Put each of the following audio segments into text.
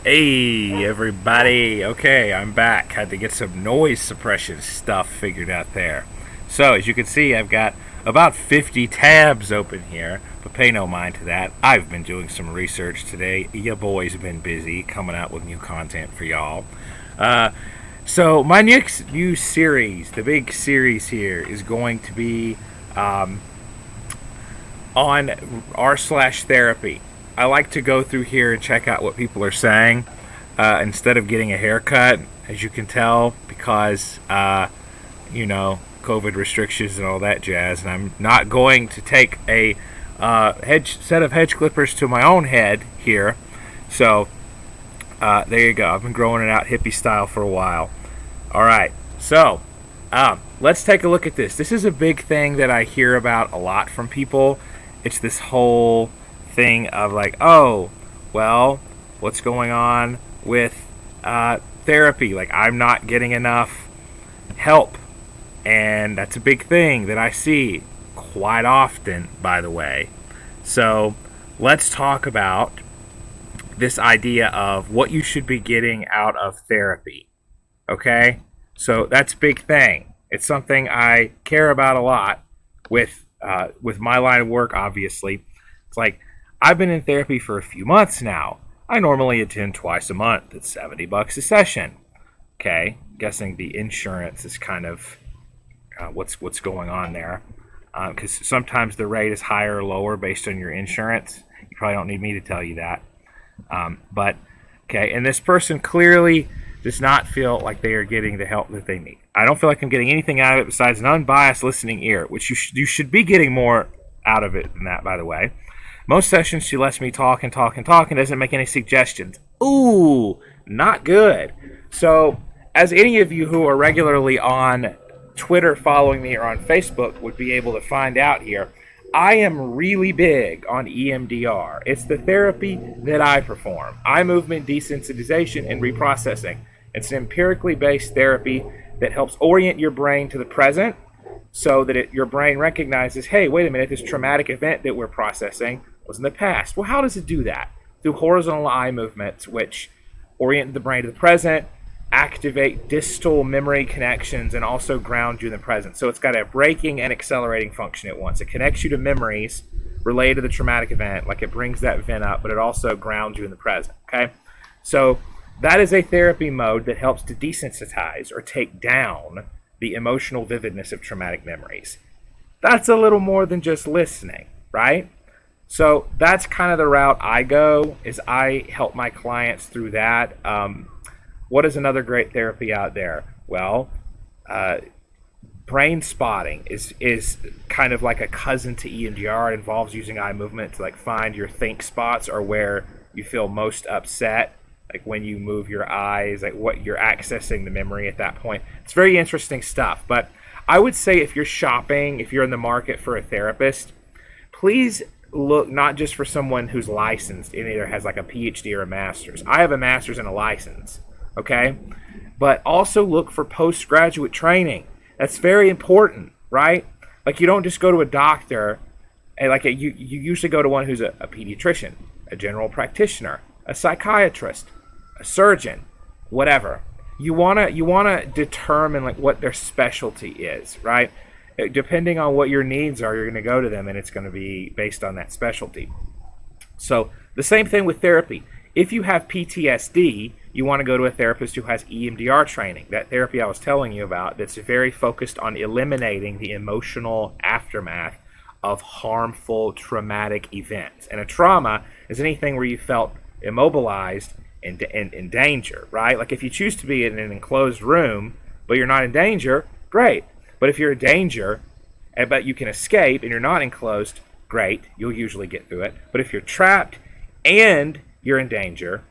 Hey everybody, okay, I'm back. Had to get some noise suppression stuff figured out there. So, as you can see, I've got about 50 tabs open here, but pay no mind to that. I've been doing some research today. Ya boy's been busy coming out with new content for y'all. Uh, so, my next new series, the big series here, is going to be um, on r/therapy. I like to go through here and check out what people are saying instead of getting a haircut, as you can tell, because COVID restrictions and all that jazz. And I'm not going to take a set of hedge clippers to my own head here. So there you go. I've been growing it out hippie style for a while. All right, so let's take a look at this. This is a big thing that I hear about a lot from people. It's this whole thing of like, oh, well, what's going on with therapy? Like, I'm not getting enough help. And that's a big thing that I see quite often, by the way. So let's talk about this idea of what you should be getting out of therapy. Okay? So that's a big thing. It's something I care about a lot with my line of work, obviously. It's like, I've been in therapy for a few months now. I normally attend twice a month. It's $70 a session. Okay, guessing the insurance is kind of what's going on there, because sometimes the rate is higher or lower based on your insurance. You probably don't need me to tell you that. But okay, and this person clearly does not feel like they are getting the help that they need. I don't feel like I'm getting anything out of it besides an unbiased listening ear, which you should be getting more out of it than that, by the way. Most sessions, she lets me talk and talk and talk and doesn't make any suggestions. Ooh, not good. So, as any of you who are regularly on Twitter following me or on Facebook would be able to find out here, I am really big on EMDR. It's the therapy that I perform. Eye movement desensitization and reprocessing. It's an empirically based therapy that helps orient your brain to the present so that your brain recognizes, hey, wait a minute, this traumatic event that we're processing was in the past. Well, how does it do that? Through horizontal eye movements, which orient the brain to the present, activate distal memory connections, and also ground you in the present. So it's got a braking and accelerating function at once. It connects you to memories related to the traumatic event, like it brings that event up, but it also grounds you in the present. Okay? So that is a therapy mode that helps to desensitize or take down the emotional vividness of traumatic memories. That's a little more than just listening, right? So that's kind of the route I go, is I help my clients through that. What is another great therapy out there? Well, brain spotting is kind of like a cousin to EMDR. It involves using eye movement to like find your think spots or where you feel most upset, like when you move your eyes, like what you're accessing the memory at that point. It's very interesting stuff. But I would say if you're shopping, if you're in the market for a therapist, please look not just for someone who's licensed and either has like a PhD or a master's. I have a master's and a license, okay? But also look for postgraduate training. That's very important, right? Like, you don't just go to a doctor, and like you usually go to one who's a pediatrician, a general practitioner, a psychiatrist, a surgeon, whatever. You wanna determine like what their specialty is, right? Depending on what your needs are, you're going to go to them, and it's going to be based on that specialty. So the same thing with therapy. If you have PTSD, you want to go to a therapist who has EMDR training, that therapy I was telling you about, that's very focused on eliminating the emotional aftermath of harmful traumatic events. And a trauma is anything where you felt immobilized and in danger, right? Like if you choose to be in an enclosed room, but you're not in danger, great. But if you're in danger, but you can escape and you're not enclosed, great, you'll usually get through it. But if you're trapped and you're in danger,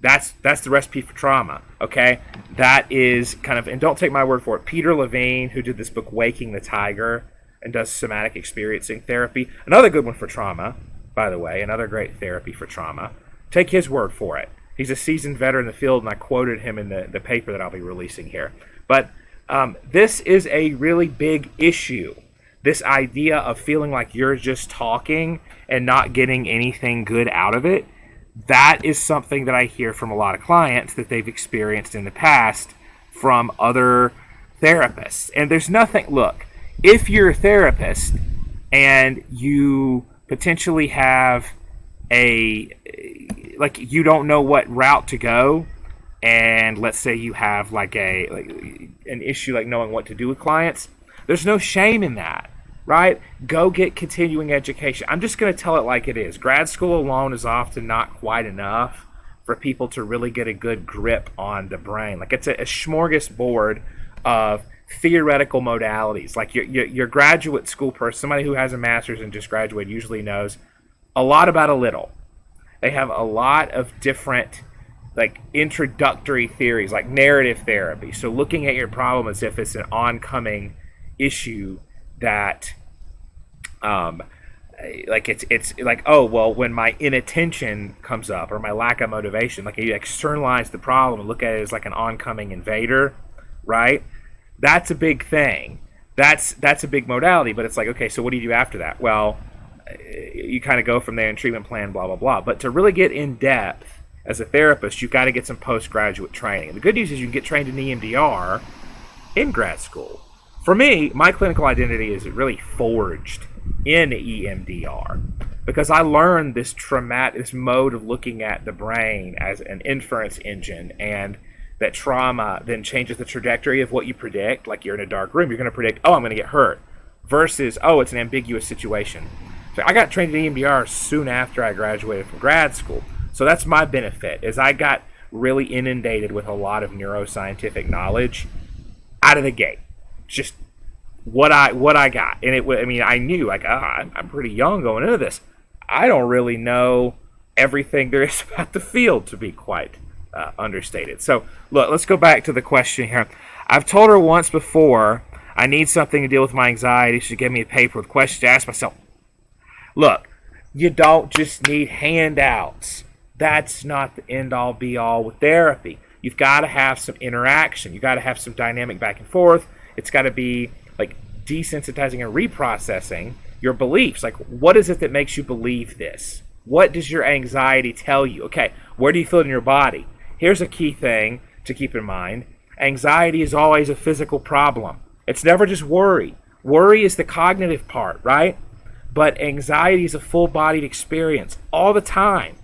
that's the recipe for trauma, okay? That is kind of, and don't take my word for it, Peter Levine, who did this book, Waking the Tiger, and does somatic experiencing therapy, another good one for trauma, by the way, another great therapy for trauma. Take his word for it. He's a seasoned veteran in the field, and I quoted him in the paper that I'll be releasing here. But this is a really big issue. This idea of feeling like you're just talking and not getting anything good out of it. That is something that I hear from a lot of clients that they've experienced in the past from other therapists. And there's nothing, look, if you're a therapist and you potentially have you don't know what route to go, and let's say you have an issue like knowing what to do with clients, there's no shame in that, right? Go get continuing education. I'm just going to tell it like it is. Grad school alone is often not quite enough for people to really get a good grip on the brain. Like, it's a smorgasbord of theoretical modalities. Like your graduate school person, somebody who has a master's and just graduated, usually knows a lot about a little. They have a lot of different introductory theories, like narrative therapy. So looking at your problem as if it's an oncoming issue that it's like, oh, well, when my inattention comes up or my lack of motivation, like, you externalize the problem and look at it as like an oncoming invader, right? That's a big thing. That's a big modality, but it's like, okay, so what do you do after that? Well, you kind of go from there and treatment plan, blah, blah, blah. But to really get in depth as a therapist, you've got to get some postgraduate training. And the good news is you can get trained in EMDR in grad school. For me, my clinical identity is really forged in EMDR because I learned this mode of looking at the brain as an inference engine, and that trauma then changes the trajectory of what you predict. Like, you're in a dark room, you're going to predict, oh, I'm going to get hurt, versus, oh, it's an ambiguous situation. So I got trained in EMDR soon after I graduated from grad school. So that's my benefit, is I got really inundated with a lot of neuroscientific knowledge out of the gate. Just what I got. And I knew, like, I'm pretty young going into this. I don't really know everything there is about the field, to be quite understated. So, look, let's go back to the question here. I've told her once before, I need something to deal with my anxiety. She gave me a paper with questions to ask myself. Look, you don't just need handouts. That's not the end-all, be-all with therapy. You've got to have some interaction. You've got to have some dynamic back and forth. It's got to be like desensitizing and reprocessing your beliefs. Like, what is it that makes you believe this? What does your anxiety tell you? Okay, where do you feel it in your body? Here's a key thing to keep in mind. Anxiety is always a physical problem. It's never just worry. Worry is the cognitive part, right? But anxiety is a full-bodied experience all the time.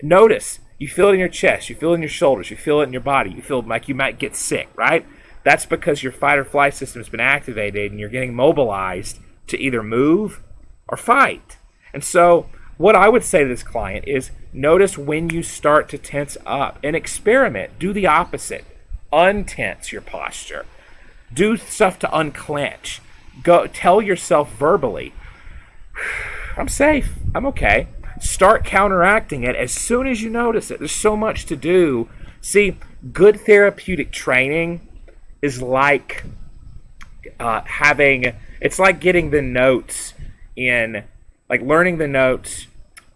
Notice, you feel it in your chest, you feel it in your shoulders, you feel it in your body, you feel like you might get sick, right? That's because your fight or flight system has been activated and you're getting mobilized to either move or fight. And so what I would say to this client is, notice when you start to tense up and experiment. Do the opposite. Untense your posture. Do stuff to unclench. Go tell yourself verbally, I'm safe, I'm okay. Start counteracting it as soon as you notice it. There's so much to do. See, good therapeutic training is like it's like getting the notes learning the notes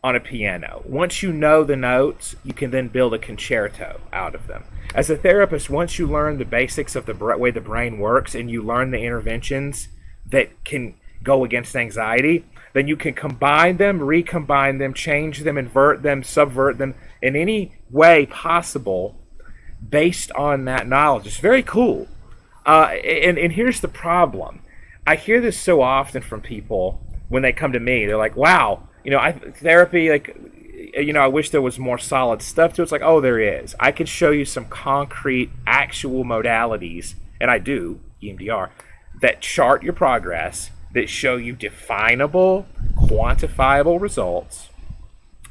on a piano. Once you know the notes, you can then build a concerto out of them. As a therapist, once you learn the basics of the way the brain works and you learn the interventions that can go against anxiety, then you can combine them, recombine them, change them, invert them, subvert them in any way possible based on that knowledge. It's very cool. And here's the problem. I hear this so often from people when they come to me. They're like, wow, therapy, I wish there was more solid stuff to it. It's like, oh, there is. I can show you some concrete, actual modalities, and I do, EMDR, that chart your progress, that show you definable, quantifiable results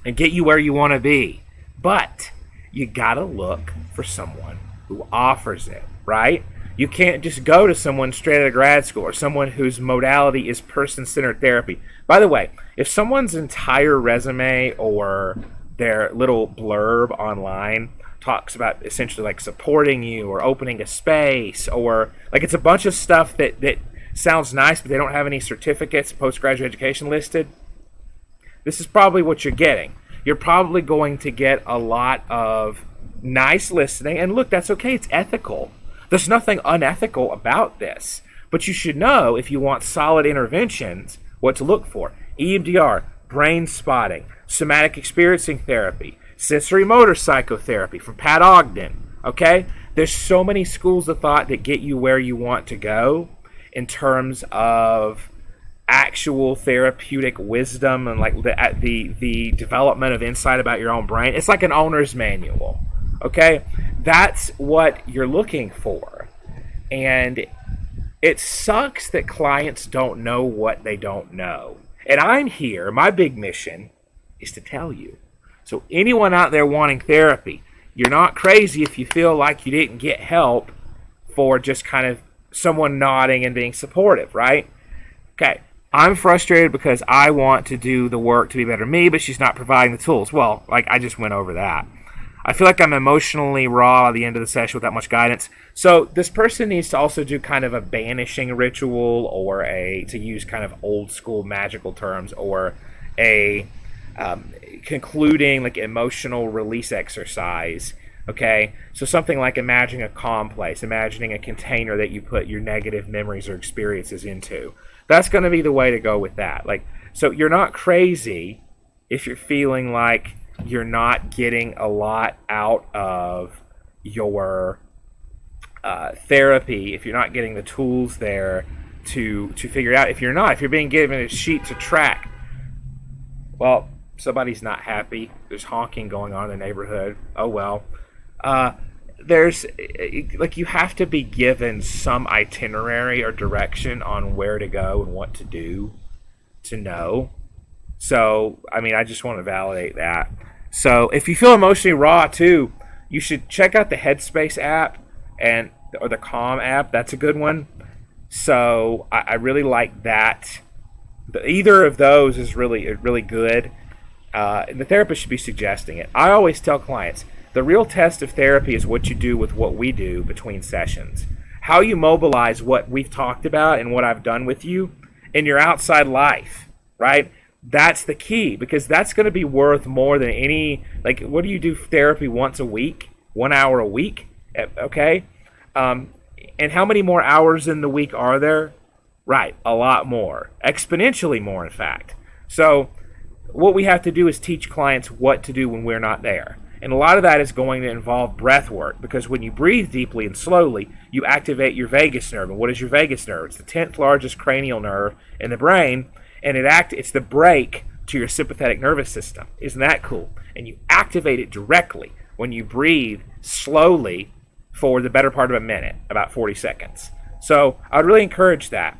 and get you where you want to be. But you got to look for someone who offers it, right? You can't just go to someone straight out of grad school or someone whose modality is person-centered therapy. By the way, if someone's entire resume or their little blurb online talks about essentially like supporting you or opening a space, or like it's a bunch of stuff that sounds nice, but they don't have any certificates, postgraduate education listed, this is probably what you're getting. You're probably going to get a lot of nice listening, and look, that's okay, it's ethical. There's nothing unethical about this, but you should know, if you want solid interventions, what to look for. EMDR, brain spotting, somatic experiencing therapy, sensory motor psychotherapy from Pat Ogden. Okay? There's so many schools of thought that get you where you want to go in terms of actual therapeutic wisdom and like the development of insight about your own brain. It's like an owner's manual. Okay? That's what you're looking for. And it sucks that clients don't know what they don't know. And I'm here, my big mission is to tell you. So anyone out there wanting therapy, you're not crazy if you feel like you didn't get help for just kind of someone nodding and being supportive, right? Okay, I'm frustrated because I want to do the work to be better me, but she's not providing the tools. Well, like I just went over that. I feel like I'm emotionally raw at the end of the session without much guidance. So this person needs to also do kind of a banishing ritual, or to use kind of old school magical terms, or a concluding like emotional release exercise. Okay, so something like imagining a calm place, imagining a container that you put your negative memories or experiences into. That's going to be the way to go with that. Like, so you're not crazy if you're feeling like you're not getting a lot out of your therapy, if you're not getting the tools there to figure it out. If you're being given a sheet to track, well, somebody's not happy. There's honking going on in the neighborhood. Oh well. There's like, you have to be given some itinerary or direction on where to go and what to do to know. So, I mean, I just want to validate that. So, if you feel emotionally raw too, you should check out the Headspace app or the Calm app. That's a good one. So, I really like that. Either of those is really good. And the therapist should be suggesting it. I always tell clients, the real test of therapy is what you do with what we do between sessions. How you mobilize what we've talked about and what I've done with you in your outside life, right? That's the key, because that's going to be worth more than any, like, what do you do therapy once a week? 1 hour a week? Okay? And how many more hours in the week are there? Right, a lot more. Exponentially more, in fact. So what we have to do is teach clients what to do when we're not there. And a lot of that is going to involve breath work, because when you breathe deeply and slowly, you activate your vagus nerve. And what is your vagus nerve? It's the 10th largest cranial nerve in the brain, and it's the brake to your sympathetic nervous system. Isn't that cool? And you activate it directly when you breathe slowly for the better part of a minute, about 40 seconds. So I would really encourage that.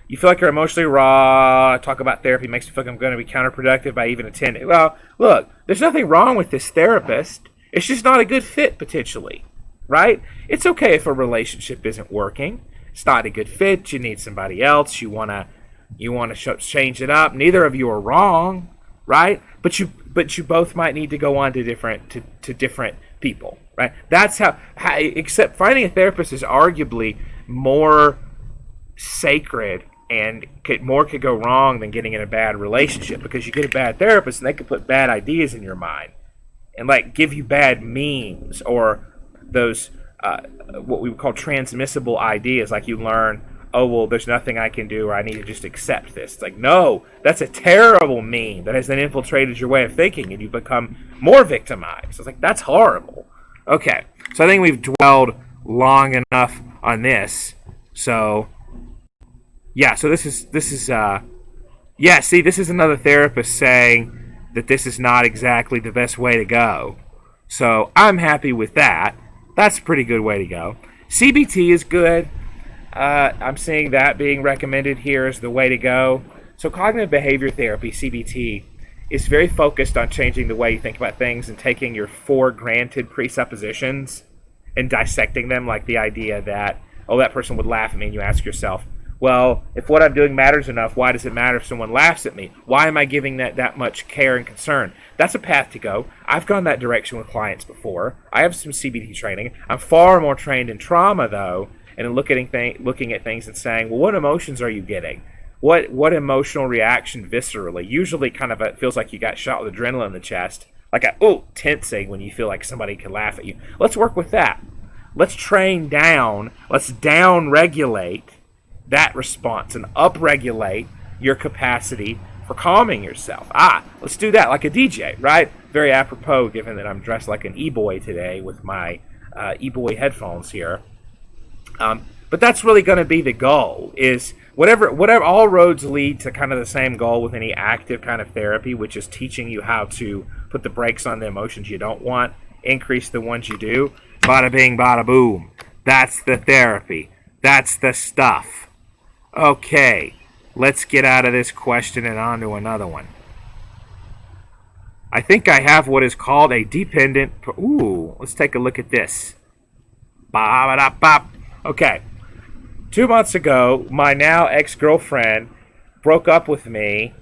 You feel like you're emotionally raw, talk about therapy makes me feel like I'm going to be counterproductive by even attending. Well, look, there's nothing wrong with this therapist. It's just not a good fit, potentially, right? It's okay if a relationship isn't working. It's not a good fit. You need somebody else. You want to change it up. Neither of you are wrong, right? But you both might need to go on to different people, right? That's how except finding a therapist is arguably more sacred, and more could go wrong than getting in a bad relationship, because you get a bad therapist and they could put bad ideas in your mind and like give you bad memes, or those what we would call transmissible ideas, like you learn, oh well, there's nothing I can do, or I need to just accept this. It's like, no, that's a terrible meme that has then infiltrated your way of thinking, and you become more victimized. It's like, that's horrible. Okay, so I think we've dwelled long enough on this. So yeah, so this is this is another therapist saying that this is not exactly the best way to go. So I'm happy with that. That's a pretty good way to go. CBT is good. I'm seeing that being recommended here as the way to go. So cognitive behavior therapy, CBT, is very focused on changing the way you think about things and taking your for granted presuppositions and dissecting them, like the idea that, oh, that person would laugh at me, and you ask yourself, well, if what I'm doing matters enough, why does it matter if someone laughs at me? Why am I giving that much care and concern? That's a path to go. I've gone that direction with clients before. I have some CBT training. I'm far more trained in trauma, though, and looking at things and saying, well, what emotions are you getting? What emotional reaction viscerally? Usually kind of it feels like you got shot with adrenaline in the chest, like tensing when you feel like somebody could laugh at you. Let's work with that. Let's train down. Let's down-regulate that response and upregulate your capacity for calming yourself. Let's do that like a DJ, right? very apropos given that I'm dressed like an e-boy today with my e-boy headphones here. But that's really going to be the goal, is whatever all roads lead to kind of the same goal with any active kind of therapy, which is teaching you how to put the brakes on the emotions you don't want, increase the ones you do. Bada bing, bada boom. That's the therapy. That's the stuff. Okay, let's get out of this question and on to another one. I think I have what is called a dependent... Ooh, let's take a look at this. Ba-ba-da-bop. Okay. 2 months ago, my now ex-girlfriend broke up with me.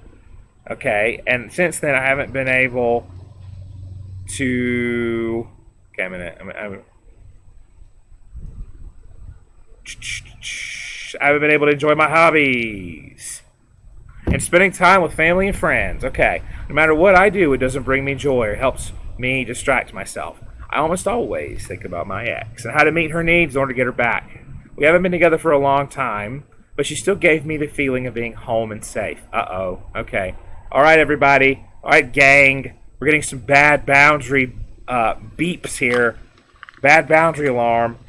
Okay, and since then I haven't been able to... Okay, a minute. I haven't been able to enjoy my hobbies and spending time with family and friends. Okay, no matter what I do, it doesn't bring me joy or helps me distract myself. I almost always think about my ex and how to meet her needs in order to get her back. We haven't been together for a long time, but she still gave me the feeling of being home and safe. Uh-oh. Okay. All right, everybody. All right, gang. We're getting some bad boundary beeps here. Bad boundary alarm.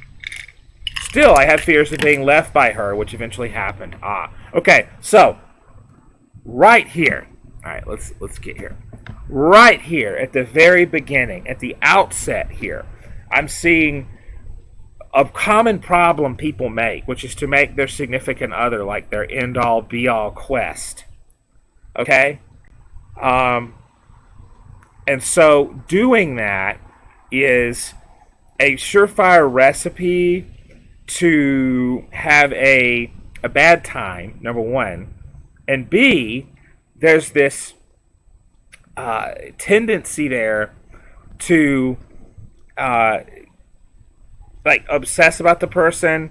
Still, I had fears of being left by her, which eventually happened. Okay. So, right here. All right, let's get here. Right here at the very beginning, at the outset here, I'm seeing a common problem people make, which is to make their significant other like their end-all, be-all quest. Okay? And so doing that is a surefire recipe to have a bad time, number one. And B, there's this tendency there to like obsess about the person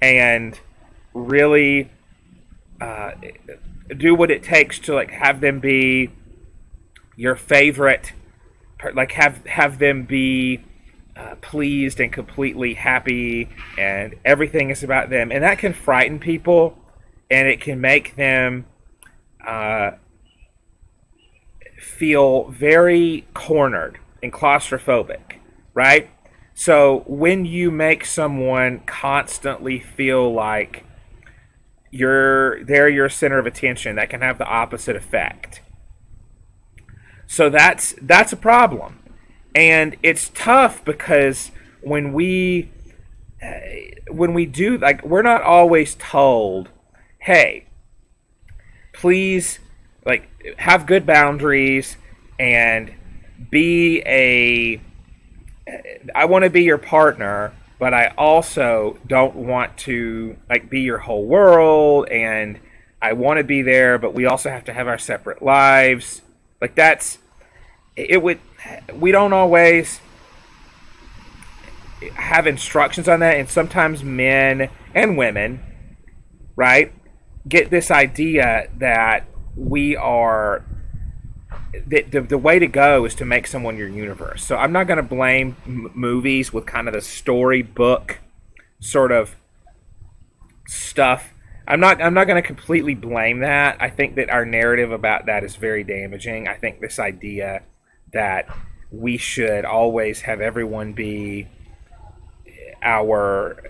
and really do what it takes to like have them be your favorite, like have them be pleased and completely happy and everything is about them, and that can frighten people and it can make them feel very cornered and claustrophobic, right? So when you make someone constantly feel like they're your center of attention, that can have the opposite effect. So that's a problem. And it's tough because when we do, like, we're not always told, hey, please, like, have good boundaries and I want to be your partner, but I also don't want to like be your whole world, and I want to be there, but we also have to have our separate lives. Like we don't always have instructions on that, and sometimes men and women, right, get this idea that the way to go is to make someone your universe. So I'm not going to blame movies with kind of the storybook sort of stuff. I'm not going to completely blame that. I think that our narrative about that is very damaging. I think this idea that we should always have everyone be our,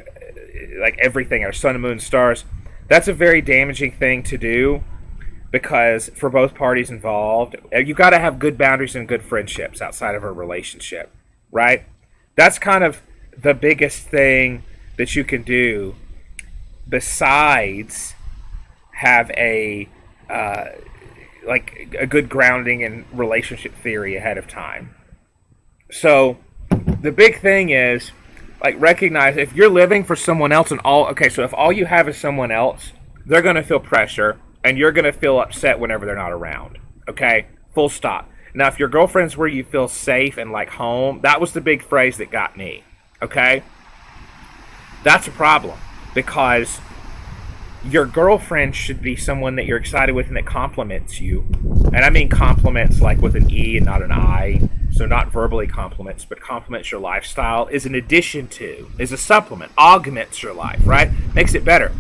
like, everything, our sun and moon stars, that's a very damaging thing to do. Because for both parties involved, you got to have good boundaries and good friendships outside of a relationship, right? That's kind of the biggest thing that you can do besides have a good grounding in relationship theory ahead of time. So the big thing is, like, recognize if you're living for someone else so if all you have is someone else, they're going to feel pressure. And you're going to feel upset whenever they're not around. Okay? Full stop. Now, if your girlfriend's where you feel safe and like home, that was the big phrase that got me. Okay? That's a problem. Because your girlfriend should be someone that you're excited with and that compliments you. And I mean compliments like with an E and not an I. So not verbally compliments, but compliments your lifestyle. Is an addition to, is a supplement, augments your life, right? Makes it better.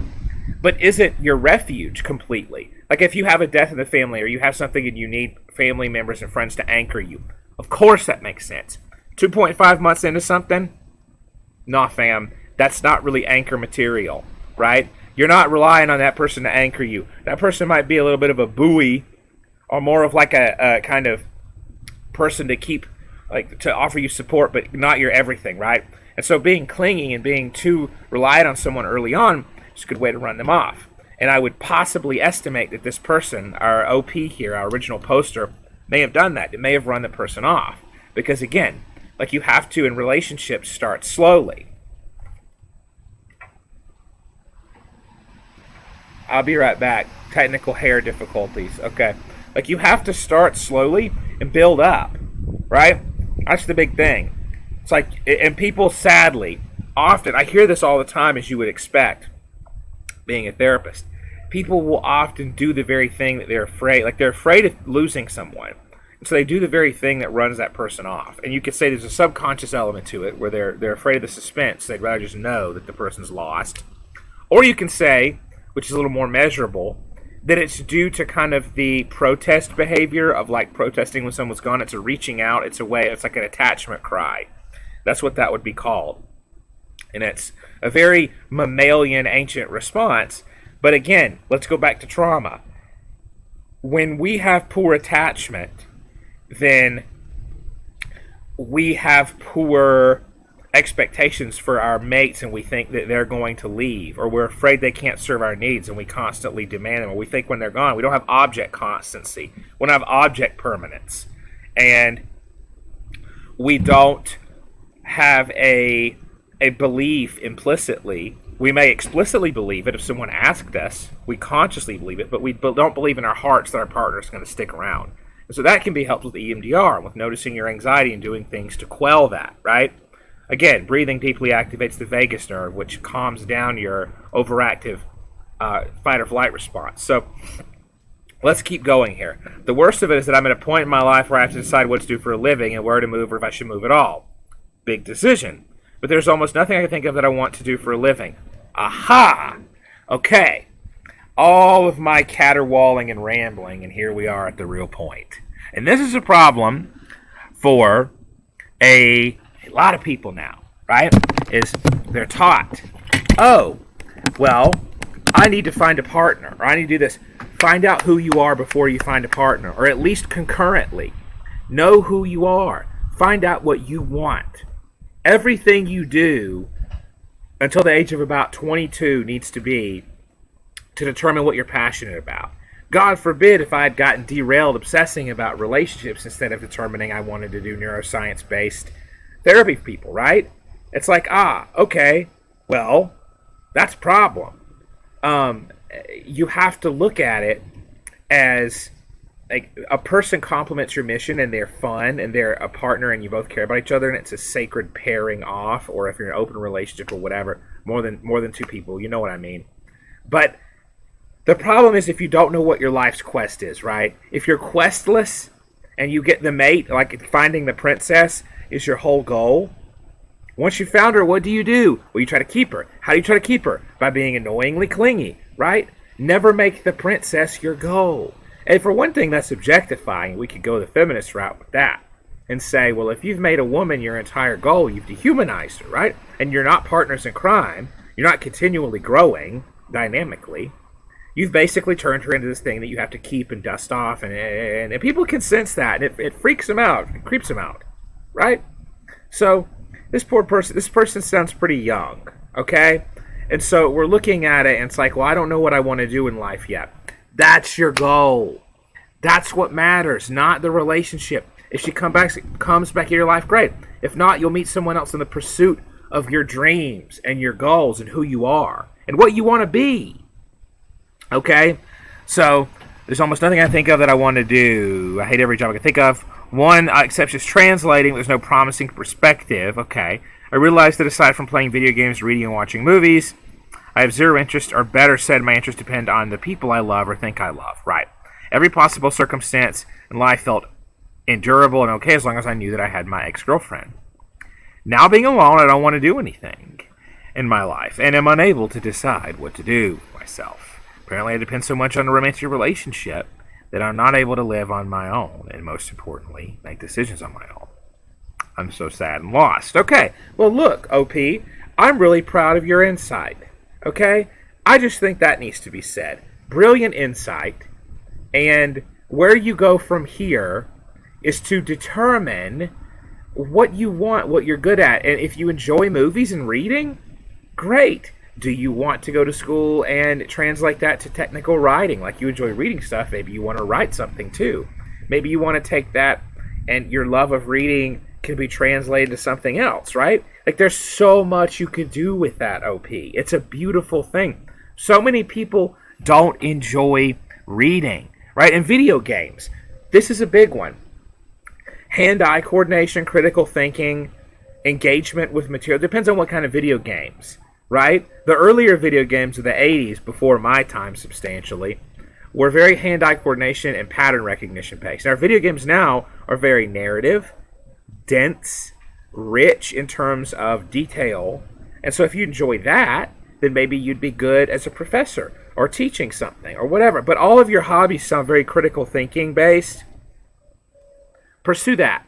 But isn't your refuge completely. Like if you have a death in the family or you have something and you need family members and friends to anchor you. Of course that makes sense. 2.5 months into something? Nah, fam. That's not really anchor material, right? You're not relying on that person to anchor you. That person might be a little bit of a buoy, or more of like a kind of person to keep, like, to offer you support, but not your everything, right? And so being clingy and being too reliant on someone early on is a good way to run them off. And I would possibly estimate that this person, our OP here, our original poster, may have done that. It may have run the person off. Because again, like, you have to, in relationships, start slowly. I'll be right back. Technical hair difficulties. Okay. Like, you have to start slowly and build up, right? That's the big thing. It's like, and people, sadly, often, I hear this all the time, as you would expect, being a therapist. People will often do the very thing that they're afraid, like, they're afraid of losing someone. And so they do the very thing that runs that person off. And you could say there's a subconscious element to it, where they're afraid of the suspense. They'd rather just know that the person's lost. Or you can say, which is a little more measurable, that it's due to kind of the protest behavior of, like, protesting when someone's gone. It's a reaching out. It's a way. It's like an attachment cry. That's what that would be called. And it's a very mammalian, ancient response. But again, let's go back to trauma. When we have poor attachment, then we have poor expectations for our mates, and we think that they're going to leave, or we're afraid they can't serve our needs, and we constantly demand them, or we think when they're gone, we don't have object constancy, we don't have object permanence, and we don't have a belief implicitly. We may explicitly believe it if someone asked us, we consciously believe it, but we don't believe in our hearts that our partner is going to stick around. And so that can be helped with EMDR, with noticing your anxiety and doing things to quell that, right? Again, breathing deeply activates the vagus nerve, which calms down your overactive fight or flight response. So let's keep going here. The worst of it is that I'm at a point in my life where I have to decide what to do for a living and where to move, or if I should move at all. Big decision. But there's almost nothing I can think of that I want to do for a living. Aha! Okay. All of my caterwauling and rambling, and here we are at the real point. And this is a problem for a lot of people now, right? Is they're taught, oh, well, I need to find a partner, or I need to do this. Find out who you are before you find a partner, or at least concurrently. Know who you are. Find out what you want. Everything you do until the age of about 22 needs to be to determine what you're passionate about. God forbid if I had gotten derailed obsessing about relationships instead of determining I wanted to do neuroscience-based therapy for people, right? It's like, okay, well, that's a problem. You have to look at it as, like, a person complements your mission and they're fun and they're a partner and you both care about each other and it's a sacred pairing off, or if you're in an open relationship or whatever, more than two people, you know what I mean. But the problem is if you don't know what your life's quest is, right? If you're questless and you get the mate, like finding the princess is your whole goal. Once you found her, what do? Well, you try to keep her. How do you try to keep her? By being annoyingly clingy, right? Never make the princess your goal. And for one thing, that's objectifying. We could go the feminist route with that and say, well, if you've made a woman your entire goal, you've dehumanized her, right? And you're not partners in crime. You're not continually growing dynamically. You've basically turned her into this thing that you have to keep and dust off, and people can sense that, and it freaks them out, it creeps them out, right? So this person sounds pretty young, okay? And so we're looking at it, and it's like, well, I don't know what I want to do in life yet. That's your goal. That's what matters, not the relationship. If she comes back into your life, great. If not, you'll meet someone else in the pursuit of your dreams and your goals and who you are and what you want to be. Okay? So there's almost nothing I think of that I want to do. I hate every job I can think of. One exception is translating. There's no promising perspective. Okay. I realize that aside from playing video games, reading, and watching movies, I have zero interest, or better said, my interests depend on the people I love or think I love. Right. Every possible circumstance in life felt endurable and okay as long as I knew that I had my ex-girlfriend. Now being alone, I don't want to do anything in my life, and am unable to decide what to do with myself. Apparently I depend so much on a romantic relationship that I'm not able to live on my own, and most importantly, make decisions on my own. I'm so sad and lost. Okay, well look, OP, I'm really proud of your insight. Okay? I just think that needs to be said. Brilliant insight, and where you go from here is to determine what you want, what you're good at. And if you enjoy movies and reading, great. Do you want to go to school and translate that to technical writing? Like you enjoy reading stuff, maybe you want to write something too. Maybe you want to take that and your love of reading can be translated to something else, right? Like there's so much you could do with that, OP. It's a beautiful thing. So many people don't enjoy reading, right? And video games. This is a big one. Hand-eye coordination, critical thinking, engagement with material. Depends on what kind of video games, right? The earlier video games of the 80s, before my time substantially, were very hand-eye coordination and pattern recognition based. Our video games now are very narrative, dense, rich in terms of detail. And so if you enjoy that, then maybe you'd be good as a professor or teaching something or whatever. But all of your hobbies sound very critical thinking based. Pursue that.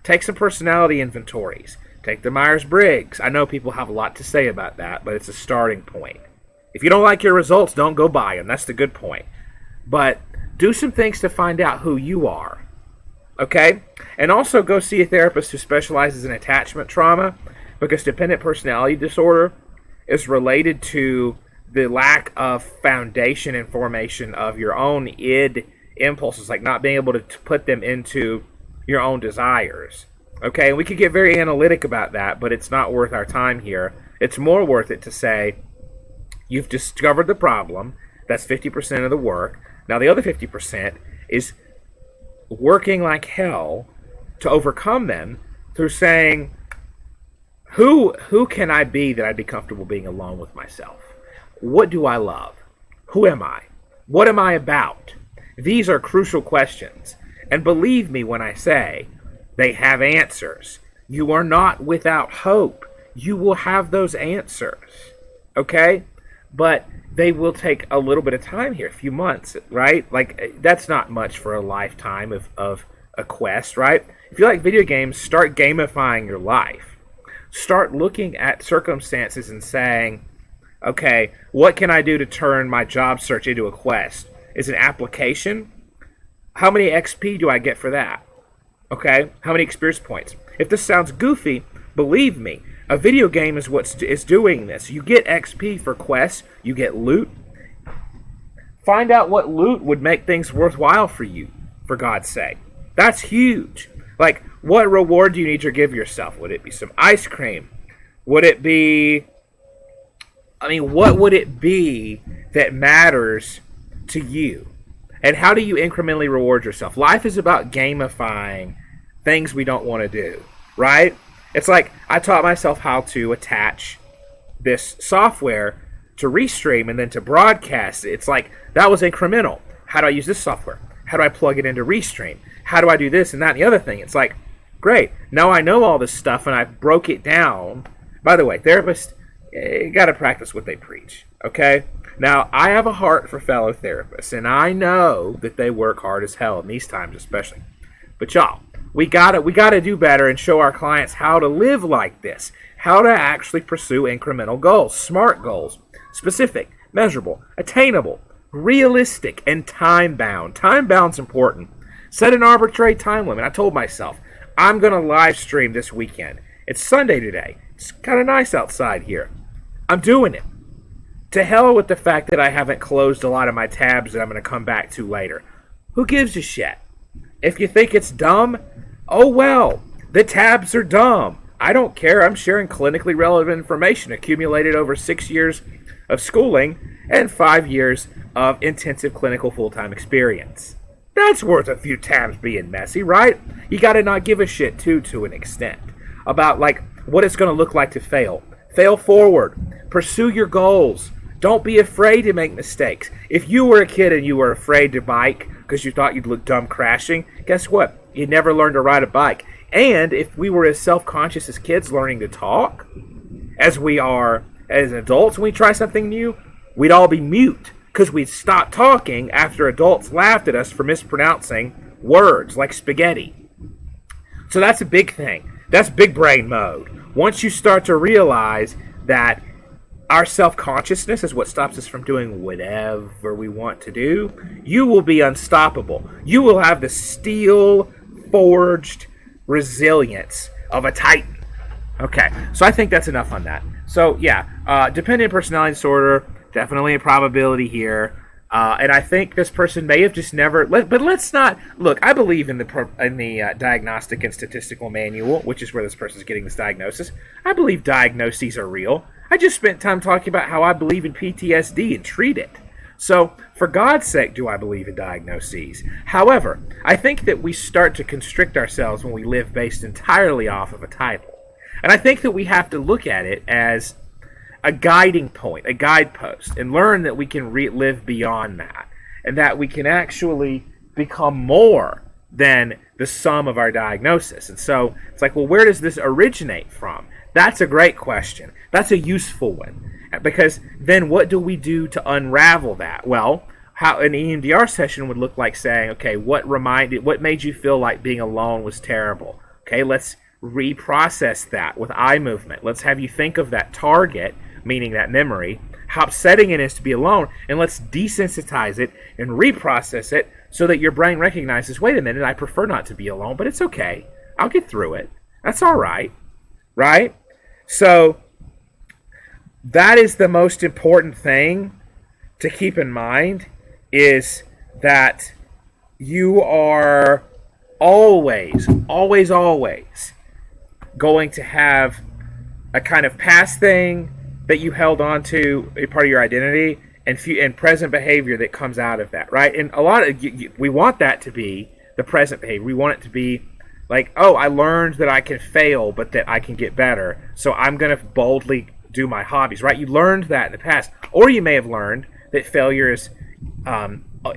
Take some personality inventories. Take the Myers-Briggs. I know people have a lot to say about that, but it's a starting point. If you don't like your results, don't go buy them. That's the good point. But do some things to find out who you are. Okay? And also go see a therapist who specializes in attachment trauma, because dependent personality disorder is related to the lack of foundation and formation of your own id impulses, like not being able to put them into your own desires. Okay, and we could get very analytic about that, but it's not worth our time here. It's more worth it to say, you've discovered the problem. That's 50% of the work. Now the other 50% is working like hell to overcome them through saying, who can I be that I'd be comfortable being alone with myself? What do I love? Who am I? What am I about? These are crucial questions. And believe me when I say they have answers. You are not without hope. You will have those answers. Okay? But they will take a little bit of time here, a few months, right? Like, that's not much for a lifetime of a quest, right? If you like video games, start gamifying your life. Start looking at circumstances and saying, okay, what can I do to turn my job search into a quest? Is an application? How many XP do I get for that? Okay, how many experience points? If this sounds goofy, believe me, a video game is what is doing this. You get XP for quests, you get loot. Find out what loot would make things worthwhile for you, for God's sake. That's huge. Like, what reward do you need to give yourself? Would it be some ice cream? Would it be... what would it be that matters to you? And how do you incrementally reward yourself? Life is about gamifying things we don't want to do, right? It's like I taught myself how to attach this software to Restream and then to broadcast. It's like that was incremental. How do I use this software? How do I plug it into Restream? How do I do this and that and the other thing? It's like, great. Now I know all this stuff and I broke it down. By the way, therapists, you got to practice what they preach, okay? Now, I have a heart for fellow therapists, and I know that they work hard as hell in these times especially. But y'all, we gotta do better and show our clients how to live like this, how to actually pursue incremental goals, smart goals, specific, measurable, attainable, realistic, and time-bound. Time-bound's important. Set an arbitrary time limit. I told myself, I'm going to live stream this weekend. It's Sunday today. It's kind of nice outside here. I'm doing it. To hell with the fact that I haven't closed a lot of my tabs that I'm going to come back to later. Who gives a shit? If you think it's dumb, oh well. The tabs are dumb. I don't care. I'm sharing clinically relevant information accumulated over 6 years of schooling and 5 years of intensive clinical full-time experience. That's worth a few tabs being messy, right? You got to not give a shit to an extent about like what it's going to look like to fail. Fail forward. Pursue your goals. Don't be afraid to make mistakes. If you were a kid and you were afraid to bike because you thought you'd look dumb crashing, guess what? You never learned to ride a bike. And if we were as self-conscious as kids learning to talk as we are as adults when we try something new, we'd all be mute because we stopped talking after adults laughed at us for mispronouncing words like spaghetti. So that's a big thing. That's big brain mode. Once you start to realize that our self-consciousness is what stops us from doing whatever we want to do, you will be unstoppable. You will have the steel-forged resilience of a titan. Okay, so I think that's enough on that. So, yeah, dependent personality disorder, definitely a probability here. And I think this person may have just never... But let's not... Look, I believe in the Diagnostic and Statistical Manual, which is where this person is getting this diagnosis. I believe diagnoses are real. I just spent time talking about how I believe in PTSD and treat it. So, for God's sake, do I believe in diagnoses? However, I think that we start to constrict ourselves when we live based entirely off of a title. And I think that we have to look at it as a guiding point, a guidepost, and learn that we can live beyond that, and that we can actually become more than the sum of our diagnosis. And so it's like, well, where does this originate from? That's a great question. That's a useful one, because then what do we do to unravel that? Well, how an EMDR session would look like saying, okay, what made you feel like being alone was terrible? Okay, let's reprocess that with eye movement. Let's have you think of that target, meaning that memory, how upsetting it is to be alone, and let's desensitize it and reprocess it so that your brain recognizes, wait a minute, I prefer not to be alone, but it's okay. I'll get through it. That's all right. Right? So that is the most important thing to keep in mind, is that you are always going to have a kind of past thing that you held on to, a part of your identity, and present behavior that comes out of that, right? And a lot of we want that to be the present behavior. We want it to be like, oh, I learned that I can fail, but that I can get better, so I'm going to boldly do my hobbies, right? You learned that in the past. Or you may have learned that failure is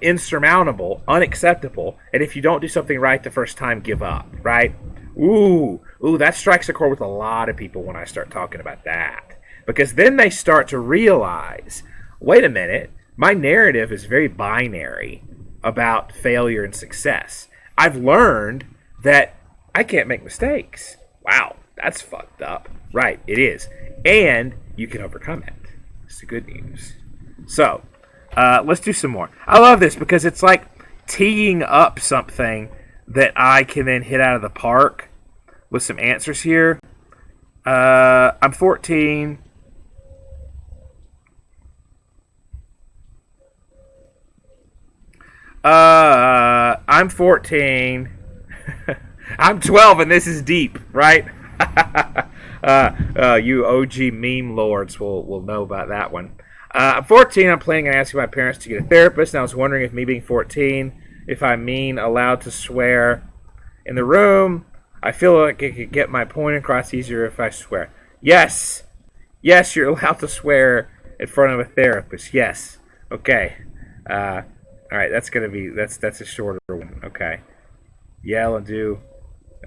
insurmountable, unacceptable, and if you don't do something right the first time, give up, right? Ooh, that strikes a chord with a lot of people when I start talking about that. Because then they start to realize, wait a minute, my narrative is very binary about failure and success. I've learned that I can't make mistakes. Wow, that's fucked up. Right, it is. And you can overcome it. It's the good news. So, let's do some more. I love this because it's like teeing up something that I can then hit out of the park with some answers here. I'm 14. I'm 14. I'm 12 and this is deep, right? You OG meme lords will know about that one. I'm 14. I'm planning on asking my parents to get a therapist, and I was wondering if me being 14, if I'm allowed to swear in the room. I feel like I could get my point across easier if I swear. Yes, you're allowed to swear in front of a therapist. Yes. Okay. All right. That's a shorter one. Okay. Yell and do.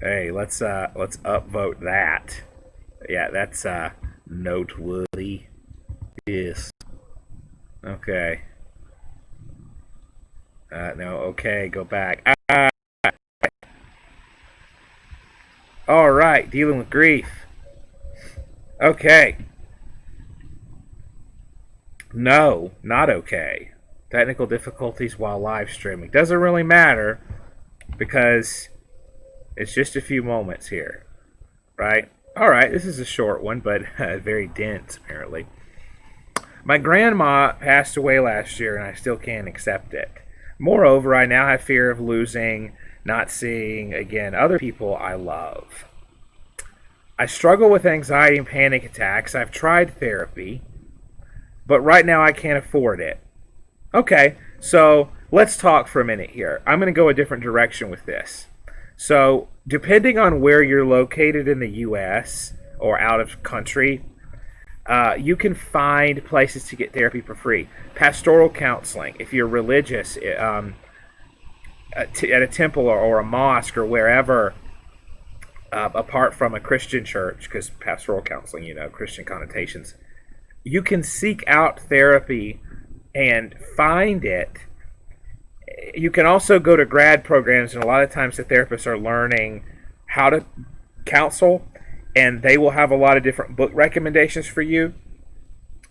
Hey, let's upvote that. Yeah, that's noteworthy. Yes. Okay. No. Okay. Go back. All right. Dealing with grief. Okay. No, not okay. Technical difficulties while live streaming. Doesn't really matter because it's just a few moments here, right? All right, this is a short one, but very dense, apparently. My grandma passed away last year, and I still can't accept it. Moreover, I now have fear of losing, not seeing, again, other people I love. I struggle with anxiety and panic attacks. I've tried therapy, but right now I can't afford it. Okay, so let's talk for a minute here. I'm going to go a different direction with this. So, depending on where you're located in the U.S. or out of country, you can find places to get therapy for free. Pastoral counseling, if you're religious, at a temple or a mosque or wherever, apart from a Christian church, because pastoral counseling, Christian connotations, you can seek out therapy and find it. You can also go to grad programs, and a lot of times the therapists are learning how to counsel, and they will have a lot of different book recommendations for you.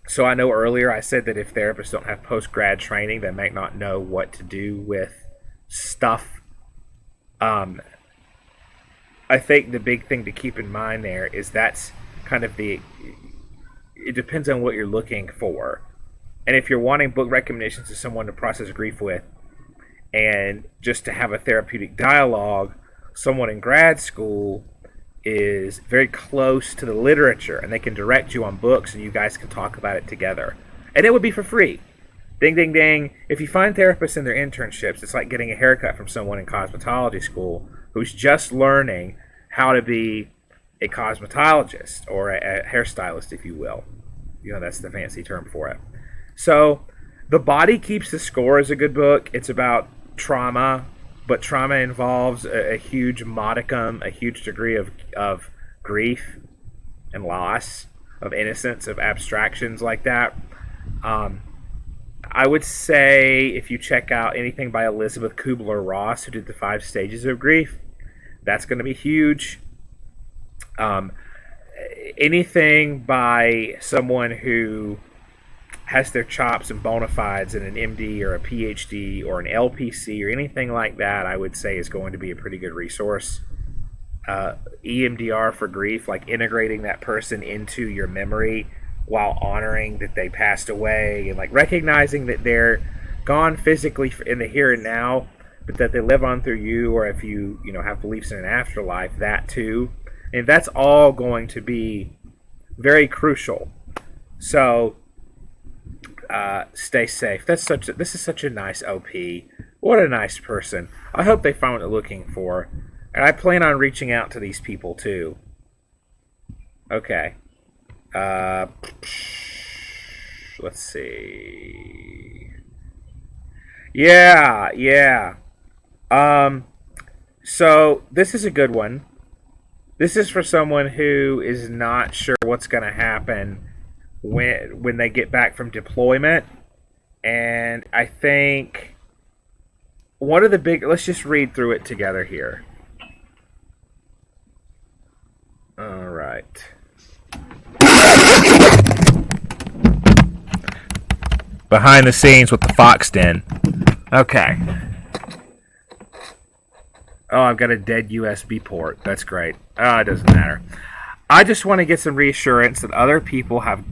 So I know earlier I said that if therapists don't have post-grad training, they might not know what to do with stuff. I think the big thing to keep in mind there is that's kind of it depends on what you're looking for. And if you're wanting book recommendations to someone to process grief with, and just to have a therapeutic dialogue, someone in grad school is very close to the literature, and they can direct you on books, and you guys can talk about it together. And it would be for free. Ding, ding, ding. If you find therapists in their internships, it's like getting a haircut from someone in cosmetology school who's just learning how to be a cosmetologist, or a hairstylist, if you will. That's the fancy term for it. So, The Body Keeps the Score is a good book. It's about trauma, but trauma involves a huge modicum, a huge degree of grief and loss, of innocence, of abstractions like that. I would say if you check out anything by Elizabeth Kubler-Ross, who did the 5 stages of grief, that's going to be huge. Anything by someone who has their chops and bona fides in an MD or a PhD or an LPC or anything like that, I would say is going to be a pretty good resource. EMDR for grief, like integrating that person into your memory while honoring that they passed away, and like recognizing that they're gone physically in the here and now, but that they live on through you, or if you have beliefs in an afterlife, that too. And that's all going to be very crucial. So stay safe. This is such a nice OP. What a nice person. I hope they found what they're looking for. And I plan on reaching out to these people too. Okay. Let's see. Yeah. So this is a good one. This is for someone who is not sure what's going to happen when they get back from deployment. And I think one of the let's just read through it together here. All right. Behind the scenes with the Fox Den. Okay. Oh, I've got a dead USB port. That's great. Oh, it doesn't matter. I just want to get some reassurance that other people have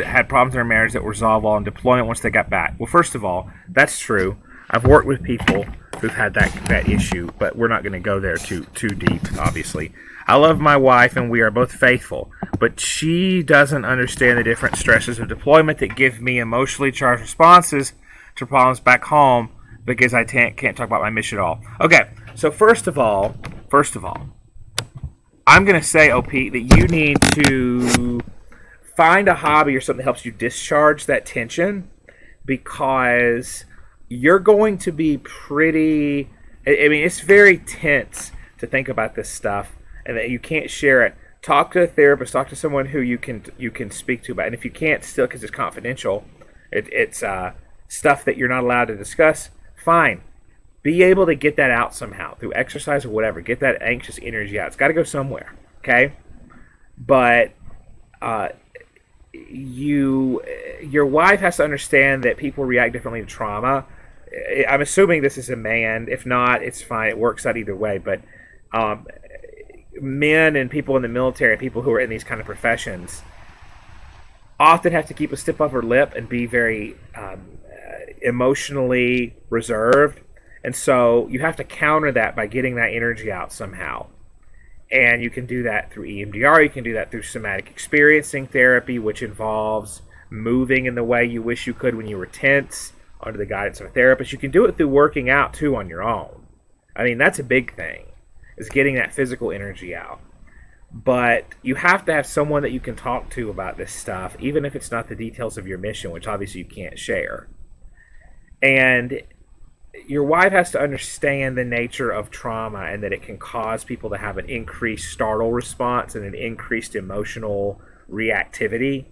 had problems in their marriage that were resolved while on deployment once they got back. Well, first of all, that's true. I've worked with people who've had that issue, but we're not going to go there too deep, obviously. I love my wife, and we are both faithful, but she doesn't understand the different stresses of deployment that give me emotionally charged responses to problems back home because I can't talk about my mission at all. Okay, so first of all, I'm going to say, OP, that you need to find a hobby or something that helps you discharge that tension, because you're going to be pretty... I mean, it's very tense to think about this stuff, and that you can't share it. Talk to a therapist. Talk to someone who you can speak to about it. And if you can't, still, because it's confidential, it's stuff that you're not allowed to discuss, fine. Be able to get that out somehow through exercise or whatever. Get that anxious energy out. It's got to go somewhere, okay? But your wife has to understand that people react differently to trauma. I'm assuming this is a man. If not, it's fine. It works out either way. But men and people in the military, people who are in these kind of professions, often have to keep a stiff upper lip and be very emotionally reserved. And so you have to counter that by getting that energy out somehow. And you can do that through EMDR. You can do that through somatic experiencing therapy, which involves moving in the way you wish you could when you were tense under the guidance of a therapist. You can do it through working out, too, on your own. I mean, that's a big thing, is getting that physical energy out. But you have to have someone that you can talk to about this stuff, even if it's not the details of your mission, which obviously you can't share. And your wife has to understand the nature of trauma, and that it can cause people to have an increased startle response and an increased emotional reactivity.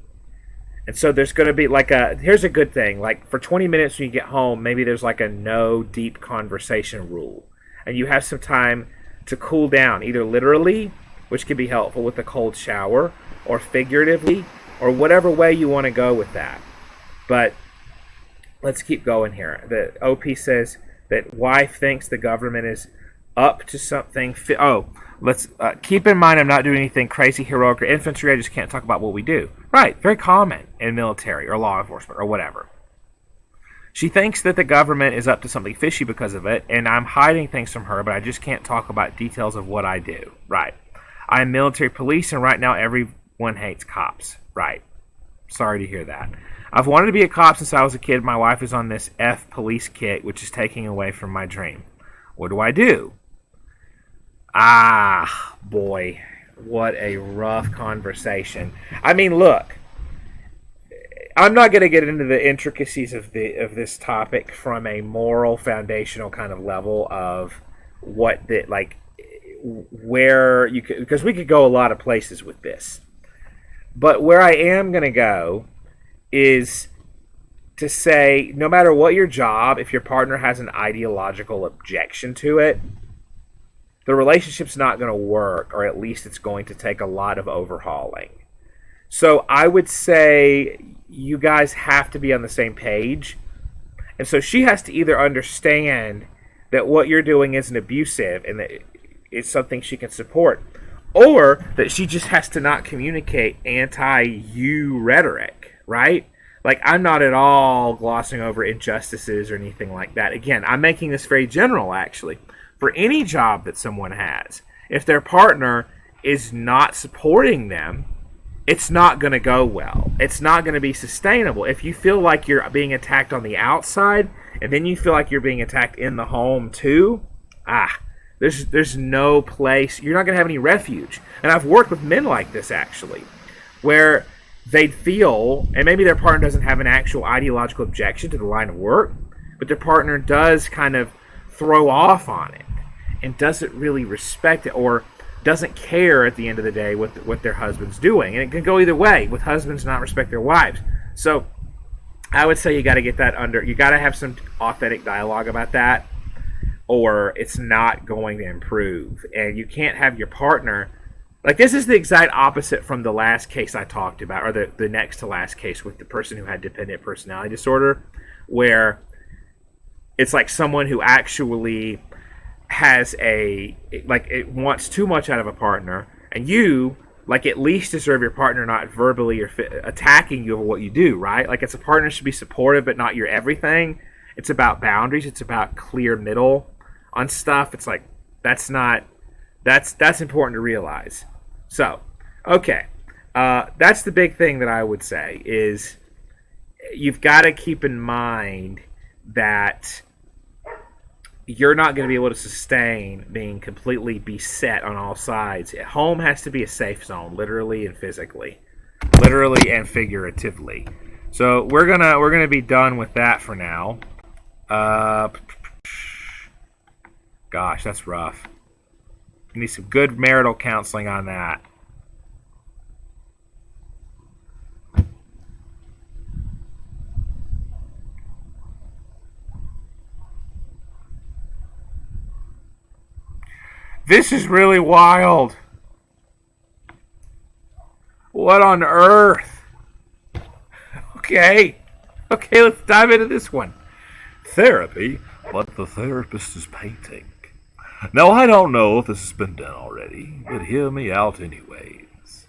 And so there's going to be like here's a good thing. Like for 20 minutes when you get home, maybe there's like a no deep conversation rule. And you have some time to cool down, either literally, which can be helpful with a cold shower, or figuratively, or whatever way you want to go with that. But let's keep going here. The OP says that wife thinks the government is up to something. Let's keep in mind I'm not doing anything crazy, heroic, or infantry. I just can't talk about what we do. Right, very common in military or law enforcement or whatever. She thinks that the government is up to something fishy because of it, and I'm hiding things from her, but I just can't talk about details of what I do. Right. I'm military police, and right now everyone hates cops. Right. Sorry to hear that. I've wanted to be a cop since I was a kid. My wife is on this F police kick, which is taking away from my dream. What do I do? Ah, boy, what a rough conversation. I mean, look, I'm not going to get into the intricacies of this topic from a moral, foundational kind of level of what the, like, where you could, because we could go a lot of places with this. But where I am going to go is to say, no matter what your job, if your partner has an ideological objection to it, the relationship's not going to work, or at least it's going to take a lot of overhauling. So I would say you guys have to be on the same page. And so she has to either understand that what you're doing isn't abusive and that it's something she can support, or that she just has to not communicate anti-you rhetoric, right? Like, I'm not at all glossing over injustices or anything like that. Again, I'm making this very general, actually. For any job that someone has, if their partner is not supporting them, it's not going to go well. It's not going to be sustainable. If you feel like you're being attacked on the outside, and then you feel like you're being attacked in the home too, there's no place. You're not going to have any refuge. And I've worked with men like this, actually, where they'd feel, and maybe their partner doesn't have an actual ideological objection to the line of work, but their partner does kind of throw off on it and doesn't really respect it, or doesn't care at the end of the day what their husband's doing. And it can go either way, with husbands not respect their wives. So I would say you got to get that under, you got to have some authentic dialogue about that, or it's not going to improve. And you can't have your partner, like, this is the exact opposite from the last case I talked about, or the next to last case with the person who had dependent personality disorder, where it's like someone who actually has it wants too much out of a partner, and you, like, at least deserve your partner not verbally or attacking you over what you do, right? Like, it's a partner should be supportive, but not your everything. It's about boundaries. It's about clear middle on stuff. It's like, that's important to realize. So, okay. That's the big thing that I would say is you've got to keep in mind that you're not going to be able to sustain being completely beset on all sides. Home has to be a safe zone, literally and physically, literally and figuratively. So we're gonna be done with that for now. Gosh, that's rough. You need some good marital counseling on that. This is really wild. What on earth? Okay, let's dive into this one. Therapy, but the therapist is painting. Now, I don't know if this has been done already, but hear me out anyways.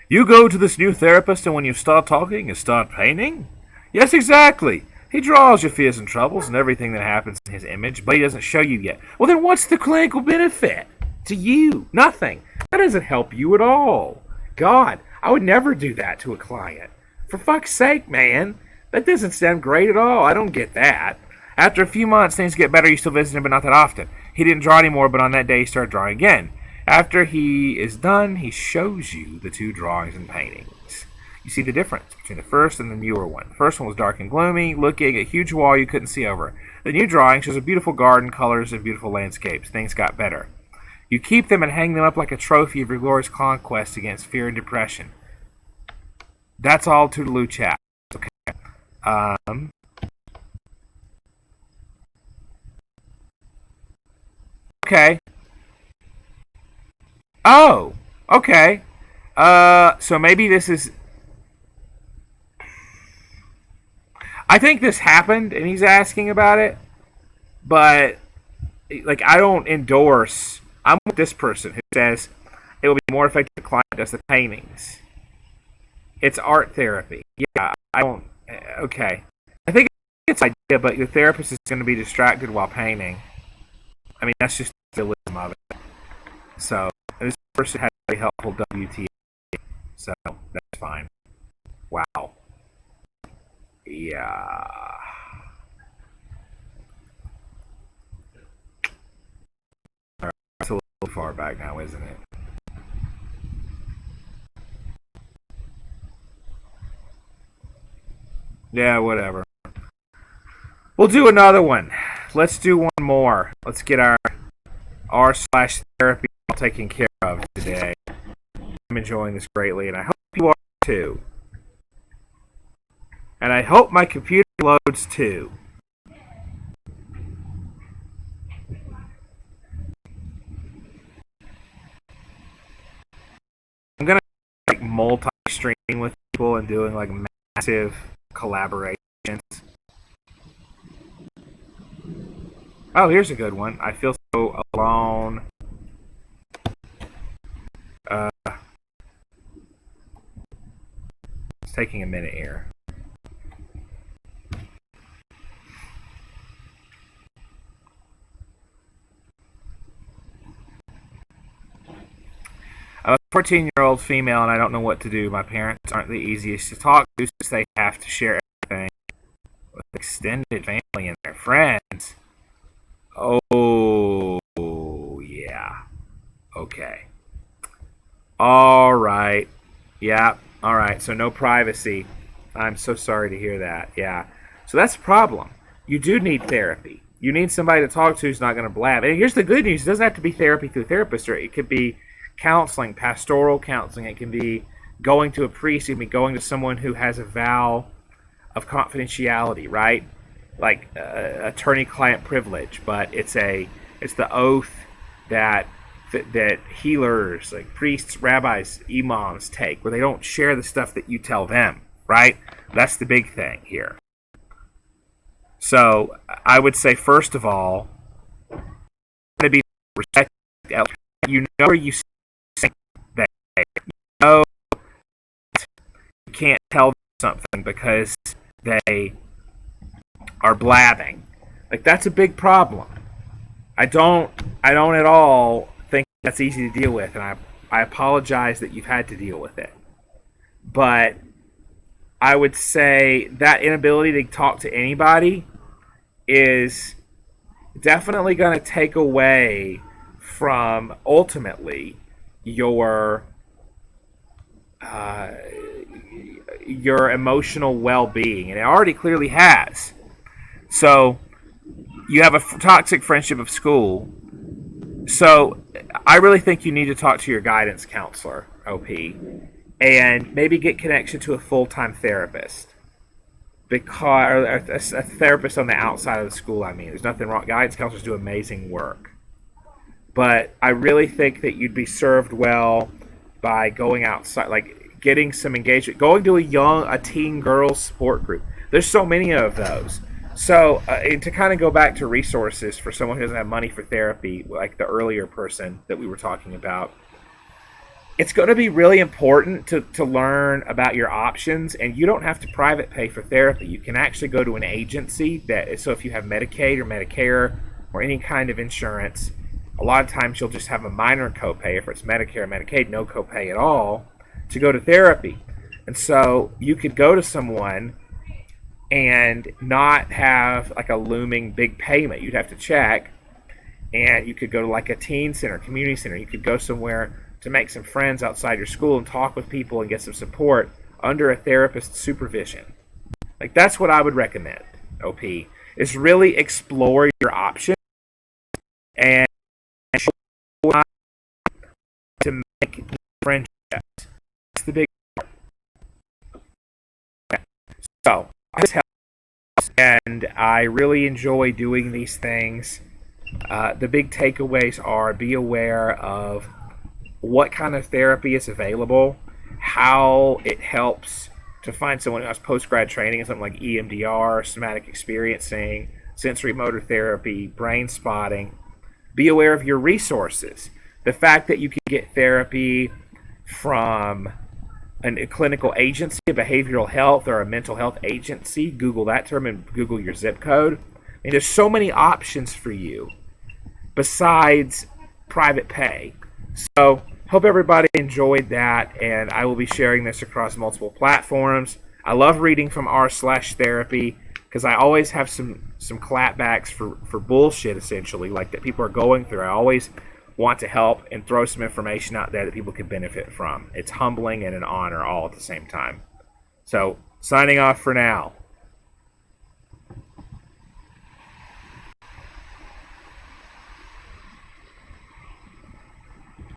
You go to this new therapist, and when you start talking, you start painting? Yes, exactly. He draws your fears and troubles and everything that happens in his image, but he doesn't show you yet. Well, then what's the clinical benefit to you? Nothing. That doesn't help you at all. God, I would never do that to a client. For fuck's sake, man. That doesn't sound great at all. I don't get that. After a few months, things get better. You still visit him, but not that often. He didn't draw anymore, but on that day, he started drawing again. After he is done, he shows you the two drawings and paintings. You see the difference between the first and the newer one. The first one was dark and gloomy, looking at a huge wall you couldn't see over. The new drawing shows a beautiful garden, colors, and beautiful landscapes. Things got better. You keep them and hang them up like a trophy of your glorious conquest against fear and depression. That's all toodaloo chat. Okay. Um, okay. Oh, okay. So maybe this is. I think this happened, and he's asking about it. But like, I don't endorse. I'm with this person who says it will be more effective if the client does the paintings. It's art therapy. Yeah, I don't. Okay, I think it's an idea, but your therapist is going to be distracted while painting. I mean, that's just the wisdom of it. So this person had a very helpful WTA, so that's fine. Wow. Yeah. All right, that's a little far back now, isn't it? Yeah, whatever. We'll do another one. Let's do one more. Let's get our R slash therapy all taken care of today. I'm enjoying this greatly, and I hope you are too. And I hope my computer loads too. I'm gonna like multi-streaming with people and doing like massive collaborations. Oh, here's a good one. I feel so alone. Uh, it's taking a minute here. I'm a 14-year-old female and I don't know what to do. My parents aren't the easiest to talk to since they have to share everything with extended family and their friends. Oh, yeah. Okay. All right. Yeah. All right. So no privacy. I'm so sorry to hear that. Yeah. So that's a problem. You do need therapy. You need somebody to talk to who's not going to blab. And here's the good news: it doesn't have to be therapy through a therapist, or it could be counseling, pastoral counseling. It can be going to a priest. It can be going to someone who has a vow of confidentiality, right? Like attorney-client privilege, but it's the oath that that healers, like priests, rabbis, imams take, where they don't share the stuff that you tell them, right? That's the big thing here. So I would say, first of all, to be respected. You know where you think that you know you can't tell them something because they are blabbing. Like that's a big problem. I don't at all think that's easy to deal with, and I apologize that you've had to deal with it. But I would say that inability to talk to anybody is definitely going to take away from ultimately your uh, your emotional well-being, and it already clearly has. So you have a toxic friendship of school. So I really think you need to talk to your guidance counselor, OP, and maybe get connection to a full-time therapist, because a therapist on the outside of the school. I mean, there's nothing wrong. Guidance counselors do amazing work, but I really think that you'd be served well by going outside, like getting some engagement, going to a teen girls support group. There's so many of those. So to kind of go back to resources for someone who doesn't have money for therapy, like the earlier person that we were talking about, it's going to be really important to learn about your options, and you don't have to private pay for therapy. You can actually go to an agency so if you have Medicaid or Medicare or any kind of insurance, a lot of times you'll just have a minor copay. If it's Medicare or Medicaid, no copay at all to go to therapy. And so you could go to someone and not have like a looming big payment. You'd have to check, and you could go to like a teen center, community center. You could go somewhere to make some friends outside your school and talk with people and get some support under a therapist's supervision. Like that's what I would recommend, OP, is really explore your options and to make friendships. That's the big this helps, and I really enjoy doing these things. The big takeaways are: be aware of what kind of therapy is available, how it helps to find someone who has post-grad training in something like EMDR, somatic experiencing, sensory motor therapy, brain spotting. Be aware of your resources. The fact that you can get therapy from a clinical agency, a behavioral health, or a mental health agency, Google that term and Google your zip code. I mean, there's so many options for you besides private pay. So, hope everybody enjoyed that, and I will be sharing this across multiple platforms. I love reading from r/therapy because I always have some clapbacks for bullshit, essentially, like that people are going through. I always want to help and throw some information out there that people can benefit from. It's humbling and an honor all at the same time. So, signing off for now.